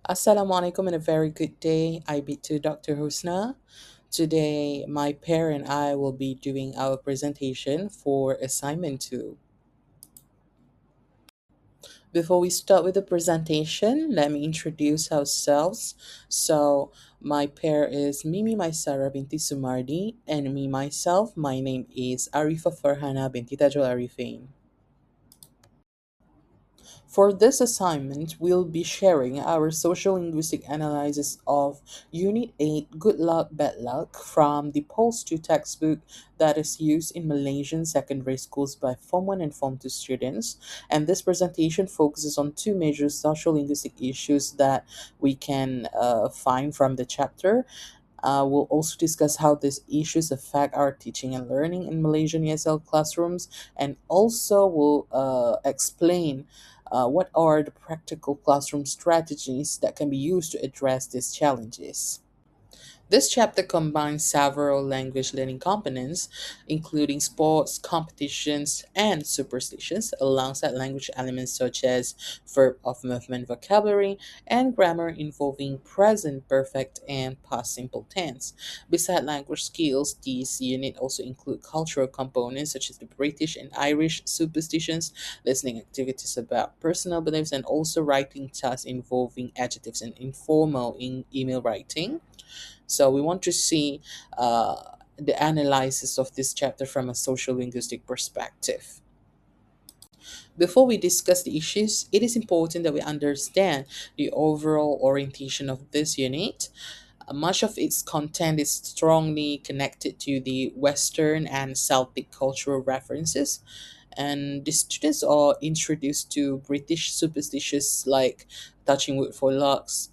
Assalamu alaikum and a very good day. I be to Dr. Husna. Today, my pair and I will be doing our presentation for assignment 2. Before we start with the presentation, let me introduce ourselves. My pair is Mimi Maisarah binti Sumardi, and me myself, my name is Ariffa Farhana binti Tajul Arifin. For this assignment, we'll be sharing our social linguistic analysis of Unit 8 Good Luck, Bad Luck from the Pulse 2 textbook that is used in Malaysian secondary schools by Form 1 and Form 2 students. And this presentation focuses on two major social linguistic issues that we can find from the chapter. We'll also discuss how these issues affect our teaching and learning in Malaysian ESL classrooms, and also we'll explain what are the practical classroom strategies that can be used to address these challenges. This chapter combines several language learning components, including sports, competitions, and superstitions, alongside language elements such as verb of movement vocabulary and grammar involving present perfect and past simple tense. Beside language skills, this unit also include cultural components such as the British and Irish superstitions, listening activities about personal beliefs, and also writing tasks involving adjectives and informal email writing. So we want to see the analysis of this chapter from a social linguistic perspective. Before we discuss the issues, it is important that we understand the overall orientation of this unit. Much of its content is strongly connected to the Western and Celtic cultural references, and the students are introduced to British superstitions like touching wood for lucks,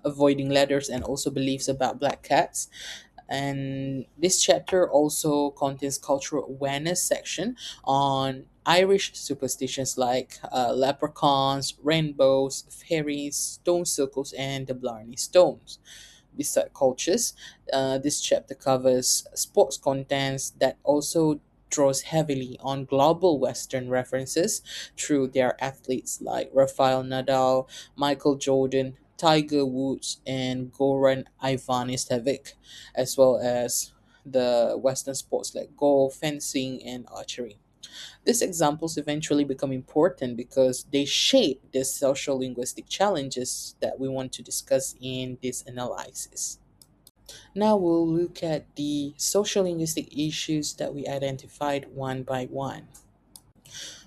avoiding ladders, and also beliefs about black cats. And this chapter also contains cultural awareness section on Irish superstitions like leprechauns, rainbows, fairies, stone circles, and the Blarney stones. Beside cultures, this chapter covers sports contents that also draws heavily on global Western references through their athletes like Rafael Nadal, Michael Jordan, Tiger Woods, and Goran Ivanisevic, as well as the Western sports like golf, fencing, and archery. These examples eventually become important because they shape the social linguistic challenges that we want to discuss in this analysis. Now we'll look at the social linguistic issues that we identified one by one.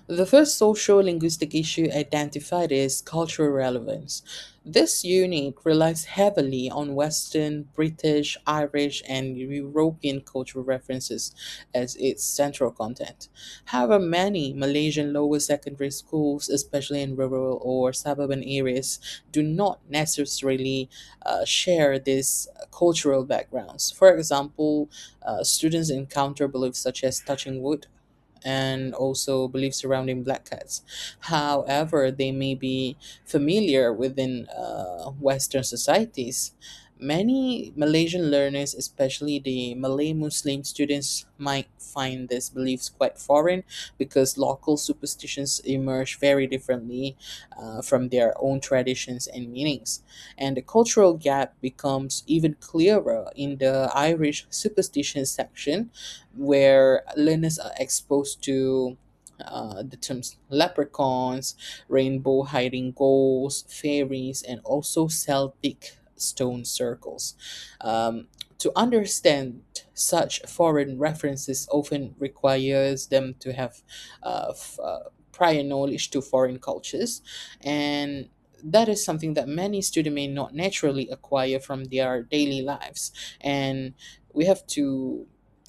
The first social linguistic issue identified is cultural relevance. This unit relies heavily on Western, British, Irish, and European cultural references as its central content. However, many Malaysian lower secondary schools, especially in rural or suburban areas, do not necessarily share these cultural backgrounds. For example, students encounter beliefs such as touching wood and also beliefs surrounding black cats. However, they may be familiar within Western societies. Many Malaysian learners, especially the Malay Muslim students, might find these beliefs quite foreign because local superstitions emerge very differently from their own traditions and meanings. And the cultural gap becomes even clearer in the Irish superstition section, where learners are exposed to the terms leprechauns, rainbow hiding ghosts, fairies, and also Celtic stone circles. To understand such foreign references often requires them to have prior knowledge to foreign cultures, and that is something that many students may not naturally acquire from their daily lives. And we have to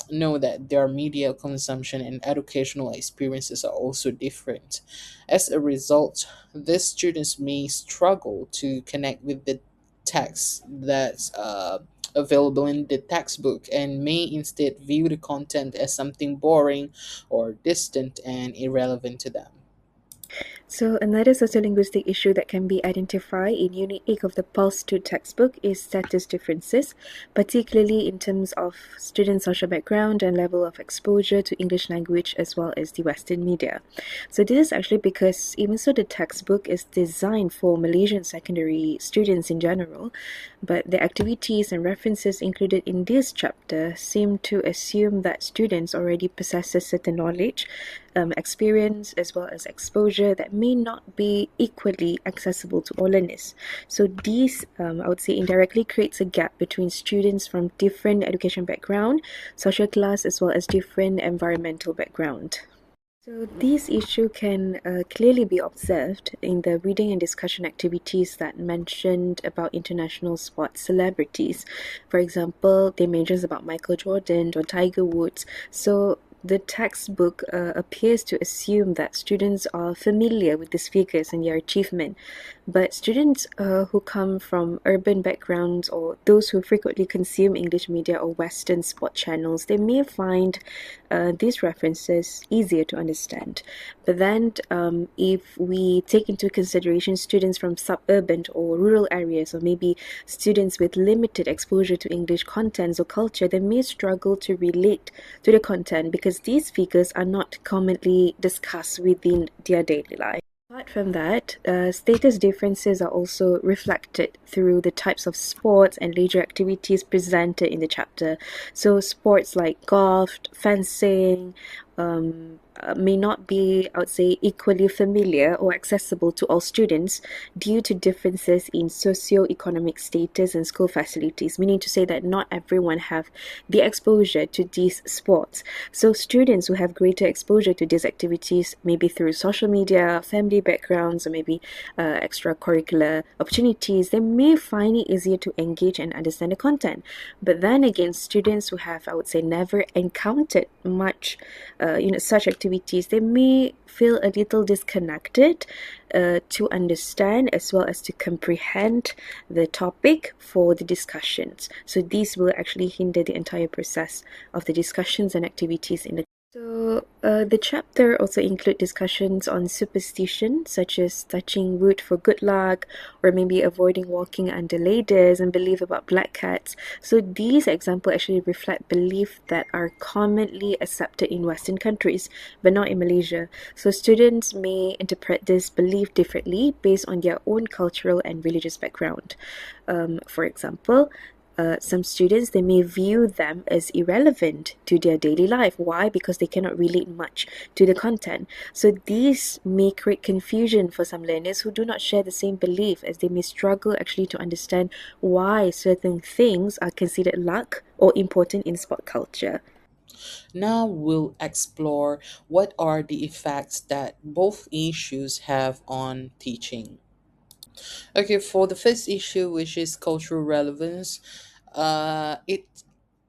know that their media consumption and educational experiences are also different. As a result, these students may struggle to connect with the text that's available in the textbook and may instead view the content as something boring or distant and irrelevant to them. So, another sociolinguistic issue that can be identified in Unit 8 of the Pulse 2 textbook is status differences, particularly in terms of student social background and level of exposure to English language as well as the Western media. So, this is actually because even so, the textbook is designed for Malaysian secondary students in general, but the activities and references included in this chapter seem to assume that students already possess a certain knowledge, experience as well as exposure that may not be equally accessible to all learners. So these, I would say, indirectly creates a gap between students from different education background, social class, as well as different environmental background. So this issue can clearly be observed in the reading and discussion activities that mentioned about international sports celebrities. For example, they mentioned about Michael Jordan or Tiger Woods. So the textbook appears to assume that students are familiar with these figures and their achievement, but students who come from urban backgrounds or those who frequently consume English media or Western sport channels, they may find these references easier to understand. But then, if we take into consideration students from suburban or rural areas, or maybe students with limited exposure to English contents or culture, they may struggle to relate to the content because these figures are not commonly discussed within their daily life. Apart from that, status differences are also reflected through the types of sports and leisure activities presented in the chapter. So, sports like golf, fencing, may not be, I would say, equally familiar or accessible to all students due to differences in socio-economic status and school facilities, meaning to say that not everyone have the exposure to these sports. So students who have greater exposure to these activities, maybe through social media, family backgrounds, or maybe extracurricular opportunities, they may find it easier to engage and understand the content. But then again, students who have, I would say, never encountered much, such activities, they may feel a little disconnected to understand as well as to comprehend the topic for the discussions. So these will actually hinder the entire process of the discussions and activities in the. So, the chapter also include discussions on superstition, such as touching wood for good luck, or maybe avoiding walking under ladders, and belief about black cats. So, these examples actually reflect beliefs that are commonly accepted in Western countries, but not in Malaysia. So, students may interpret this belief differently based on their own cultural and religious background. For example, some students, they may view them as irrelevant to their daily life. Why? Because they cannot relate much to the content. So these may create confusion for some learners who do not share the same belief, as they may struggle actually to understand why certain things are considered luck or important in sport culture. Now we'll explore what are the effects that both issues have on teaching. Okay, for the first issue, which is cultural relevance, it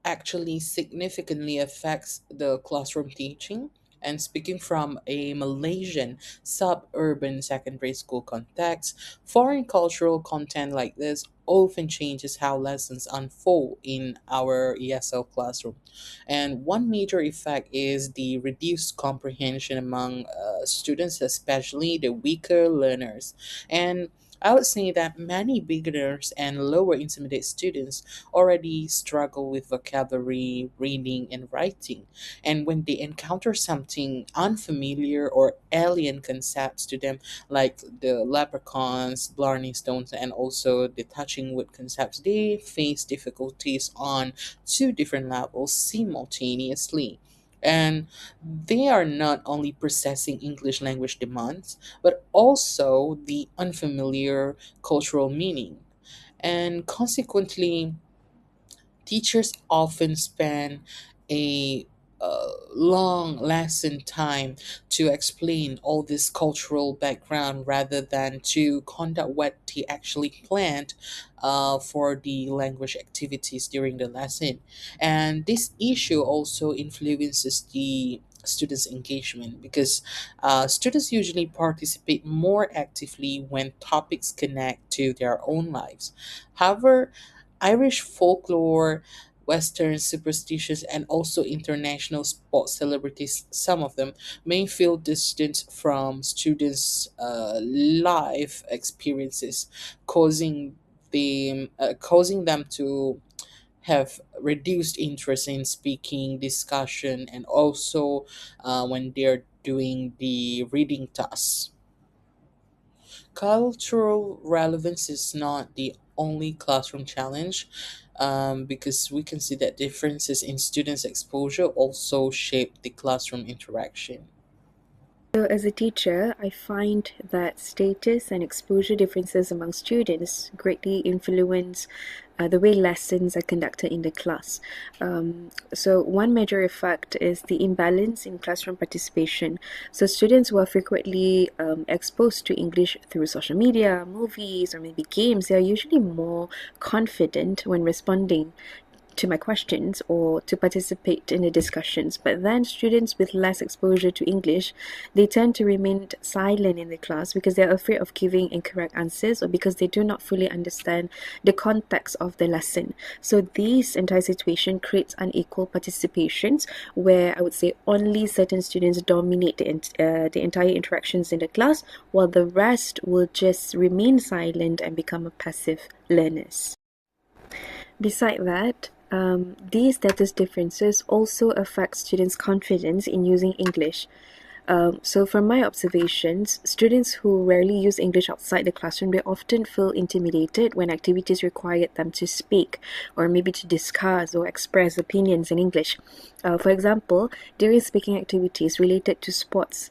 actually significantly affects the classroom teaching. And speaking from a Malaysian suburban secondary school context, foreign cultural content like this often changes how lessons unfold in our ESL classroom. And one major effect is the reduced comprehension among students, especially the weaker learners. And I would say that many beginners and lower intermediate students already struggle with vocabulary, reading, and writing. And when they encounter something unfamiliar or alien concepts to them, like the leprechauns, blarney stones, and also the touching wood concepts, they face difficulties on two different levels simultaneously. And they are not only processing English language demands, but also the unfamiliar cultural meaning. And consequently, teachers often spend a long lesson time to explain all this cultural background rather than to conduct what he actually planned for the language activities during the lesson. And this issue also influences the students' engagement because students usually participate more actively when topics connect to their own lives. However, Irish folklore, Western superstitions, and also international sports celebrities, some of them, may feel distant from students' life experiences, causing them to have reduced interest in speaking, discussion, and also when they're doing the reading tasks. Cultural relevance is not the only classroom challenge, because we can see that differences in students' exposure also shape the classroom interaction. So, as a teacher, I find that status and exposure differences among students greatly influence the way lessons are conducted in the class. So, one major effect is the imbalance in classroom participation. So, students who are frequently exposed to English through social media, movies, or maybe games, they are usually more confident when responding to my questions or to participate in the discussions. But then students with less exposure to English, they tend to remain silent in the class because they're afraid of giving incorrect answers or because they do not fully understand the context of the lesson. So this entire situation creates unequal participations where I would say only certain students dominate the entire interactions in the class while the rest will just remain silent and become a passive learners. Beside that, these status differences also affect students' confidence in using English. So, from my observations, students who rarely use English outside the classroom, they often feel intimidated when activities require them to speak or maybe to discuss or express opinions in English. For example, during speaking activities related to sports,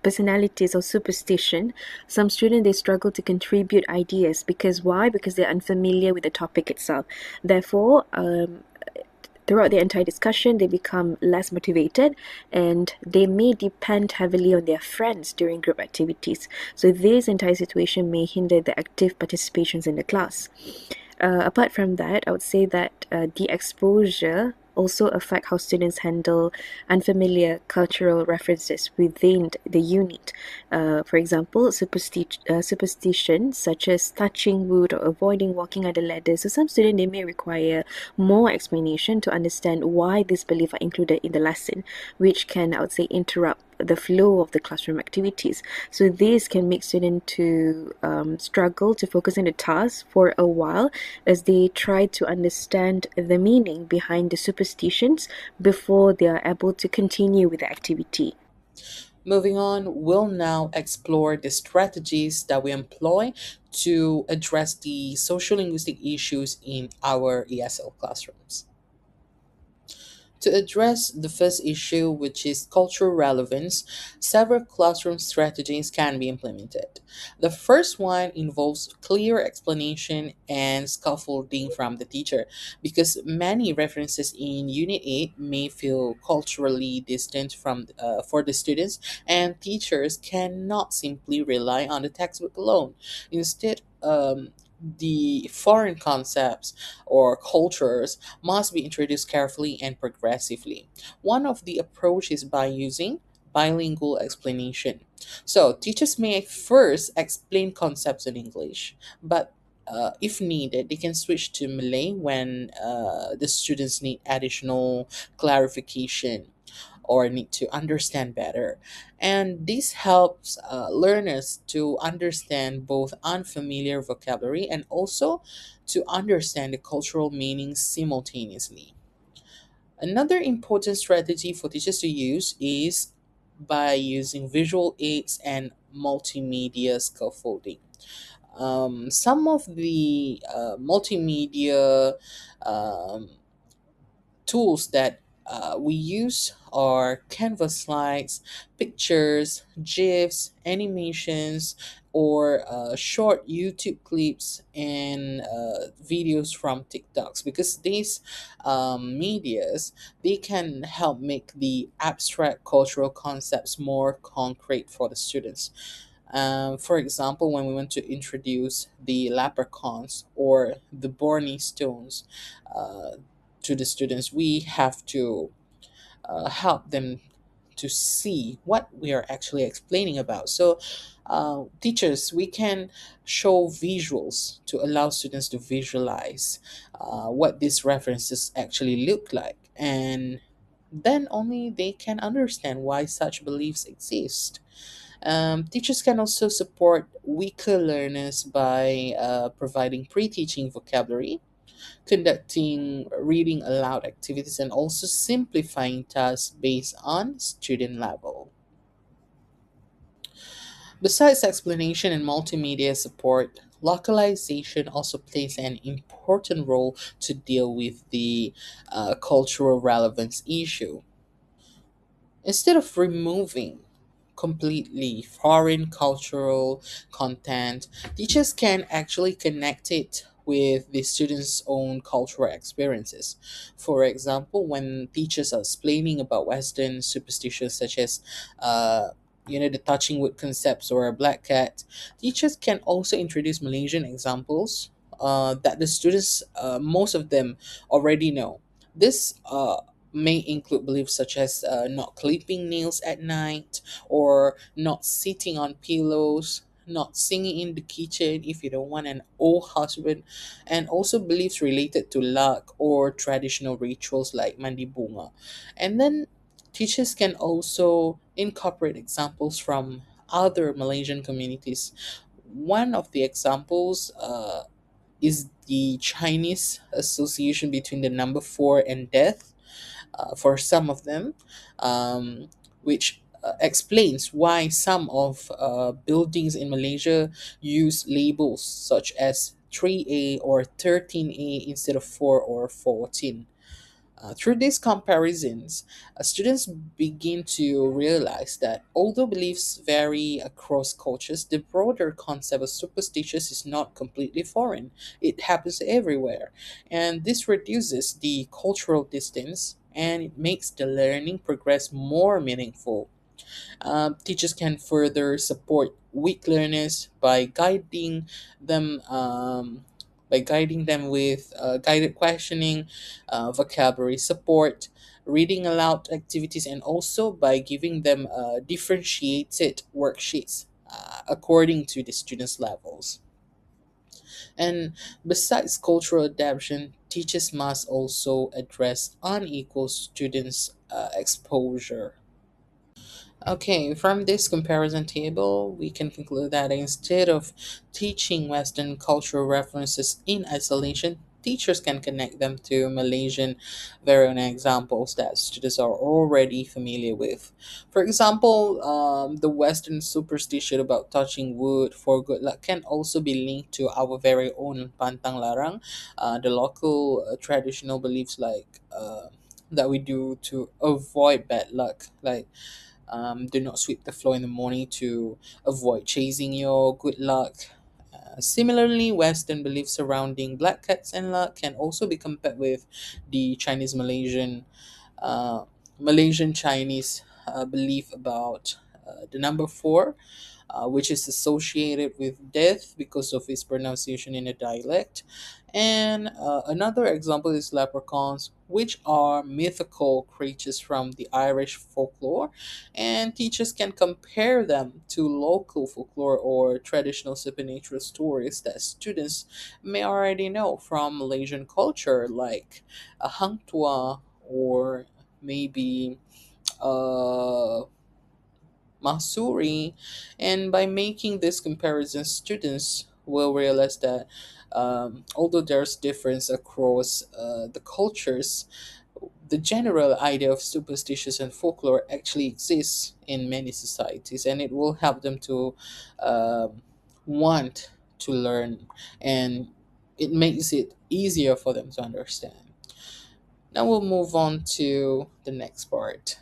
personalities, or superstition, some students they struggle to contribute ideas because why? Because they're unfamiliar with the topic itself. Therefore, throughout the entire discussion, they become less motivated and they may depend heavily on their friends during group activities. So, this entire situation may hinder the active participations in the class. Apart from that, I would say that the exposure also affect how students handle unfamiliar cultural references within the unit. For example, superstitions such as touching wood or avoiding walking under ladders. So some students they may require more explanation to understand why these beliefs are included in the lesson, which can, I would say, interrupt the flow of the classroom activities. So this can make students to struggle to focus on the task for a while as they try to understand the meaning behind the superstitions before they are able to continue with the activity. Moving on, we'll now explore the strategies that we employ to address the social linguistic issues in our ESL classrooms. To address the first issue, which is cultural relevance, several classroom strategies can be implemented. The first one involves clear explanation and scaffolding from the teacher, because many references in Unit 8 may feel culturally distant for the students, and teachers cannot simply rely on the textbook alone. Instead, the foreign concepts or cultures must be introduced carefully and progressively. One of the approaches by using bilingual explanation. So, teachers may first explain concepts in English, but if needed, they can switch to Malay when the students need additional clarification or need to understand better. And this helps learners to understand both unfamiliar vocabulary and also to understand the cultural meanings simultaneously. Another important strategy for teachers to use is by using visual aids and multimedia scaffolding. Some of the multimedia um, tools that we use are canvas slides, pictures, GIFs, animations, or short YouTube clips and videos from TikToks, because these medias they can help make the abstract cultural concepts more concrete for the students. For example, when we want to introduce the leprechauns or the Borneo stones, uh, to the students, we have to help them to see what we are actually explaining about. So, teachers, we can show visuals to allow students to visualize what these references actually look like, and then only they can understand why such beliefs exist. Teachers can also support weaker learners by providing pre teaching vocabulary, conducting reading aloud activities, and also simplifying tasks based on student level. Besides explanation and multimedia support, localization also plays an important role to deal with the cultural relevance issue. Instead of removing completely foreign cultural content, teachers can actually connect it with the students' own cultural experiences. For example, when teachers are explaining about Western superstitions such as the touching wood concepts or a black cat, teachers can also introduce Malaysian examples that the students, most of them, already know. This may include beliefs such as not clipping nails at night, or not sitting on pillows, not singing in the kitchen if you don't want an old husband, and also beliefs related to luck or traditional rituals like mandi bunga. And then teachers can also incorporate examples from other Malaysian communities. One of the examples is the Chinese association between the number four and death for some of them, which explains why some of buildings in Malaysia use labels such as 3A or 13A instead of 4 or 14. Through these comparisons, students begin to realize that although beliefs vary across cultures, the broader concept of superstitious is not completely foreign. It happens everywhere, and this reduces the cultural distance and it makes the learning progress more meaningful. Teachers can further support weak learners them by guiding them with guided questioning, vocabulary support, reading aloud activities, and also by giving them differentiated worksheets according to the students' levels. And besides cultural adaptation, teachers must also address unequal students' exposure. Okay, from this comparison table, we can conclude that instead of teaching Western cultural references in isolation, teachers can connect them to Malaysian very own examples that students are already familiar with. For example, the Western superstition about touching wood for good luck can also be linked to our very own Pantang Larang, the local traditional beliefs that we do to avoid bad luck, like do not sweep the floor in the morning to avoid chasing your good luck. Similarly, Western beliefs surrounding black cats and luck can also be compared with the uh, Malaysian Chinese belief about the number four, which is associated with death because of its pronunciation in a dialect. And another example is leprechauns, which are mythical creatures from the Irish folklore, and teachers can compare them to local folklore or traditional supernatural stories that students may already know from Malaysian culture, like a hang tua, or maybe uh, Masuri, and by making this comparison, students will realize that although there's difference across the cultures, the general idea of superstitions and folklore actually exists in many societies, and it will help them to want to learn, and it makes it easier for them to understand. Now we'll move on to the next part.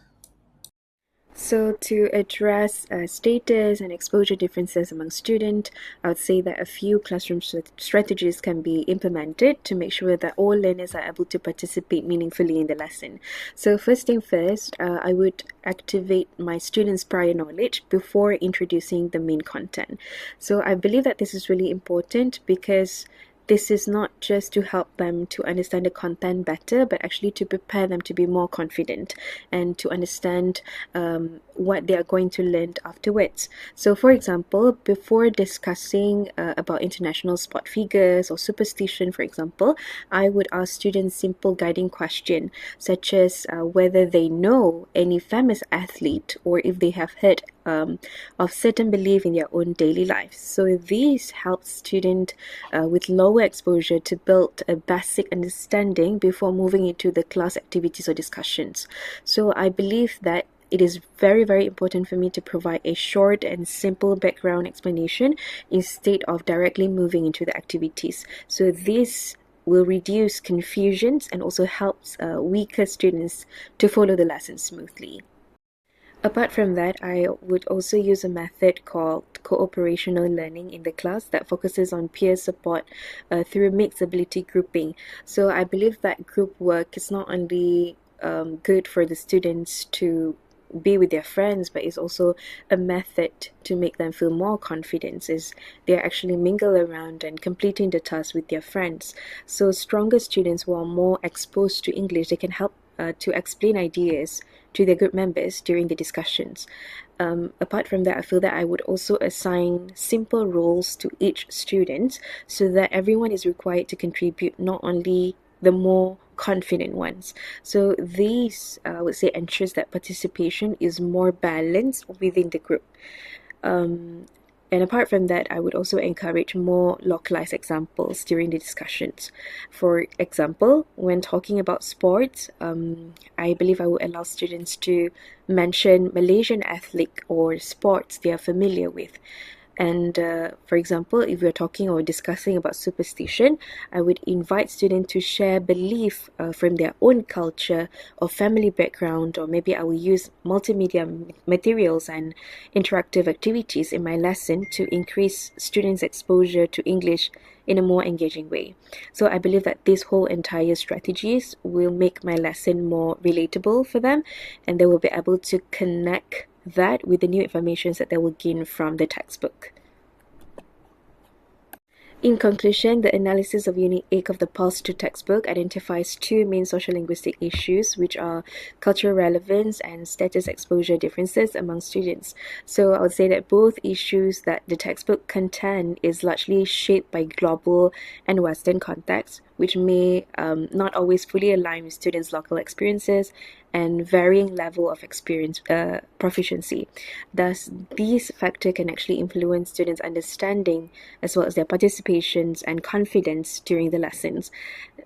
So, to address status and exposure differences among students, I would say that a few classroom strategies can be implemented to make sure that all learners are able to participate meaningfully in the lesson. So, first thing first, I would activate my students' prior knowledge before introducing the main content. So, I believe that this is really important because this is not just to help them to understand the content better, but actually to prepare them to be more confident and to understand what they are going to learn afterwards. So for example, before discussing about international sport figures or superstition, for example, I would ask students simple guiding question such as whether they know any famous athlete or if they have heard of certain belief in their own daily lives. So this helps students with lower exposure to build a basic understanding before moving into the class activities or discussions. So I believe that it is very, very important for me to provide a short and simple background explanation instead of directly moving into the activities. So this will reduce confusions and also helps weaker students to follow the lesson smoothly. Apart from that, I would also use a method called cooperational learning in the class that focuses on peer support through mixed ability grouping. So I believe that group work is not only good for the students to be with their friends, but it's also a method to make them feel more confident as they actually mingle around and completing the task with their friends. So stronger students who are more exposed to English, they can help to explain ideas to their group members during the discussions. Apart from that, I feel that I would also assign simple roles to each student so that everyone is required to contribute, not only the more confident ones. So these, I would say, ensures that participation is more balanced within the group. And apart from that, I would also encourage more localized examples during the discussions. For example, when talking about sports, I believe I would allow students to mention Malaysian athlete or sports they are familiar with. And for example, if we're talking or discussing about superstition, I would invite students to share belief from their own culture or family background, or maybe I will use multimedia materials and interactive activities in my lesson to increase students' exposure to English in a more engaging way. So I believe that this whole entire strategies will make my lesson more relatable for them, and they will be able to connect that with the new information that they will gain from the textbook. In conclusion, the analysis of Unit 8 of the Pulse 2 textbook identifies two main social linguistic issues, which are cultural relevance and status exposure differences among students. So I would say that both issues that the textbook contain is largely shaped by global and Western contexts, which may not always fully align with students' local experiences and varying level of experience proficiency. Thus, these factors can actually influence students' understanding as well as their participations and confidence during the lessons.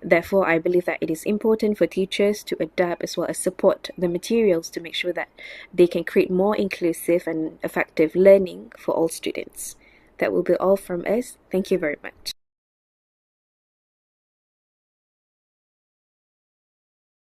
Therefore, I believe that it is important for teachers to adapt as well as support the materials to make sure that they can create more inclusive and effective learning for all students. That will be all from us. Thank you very much.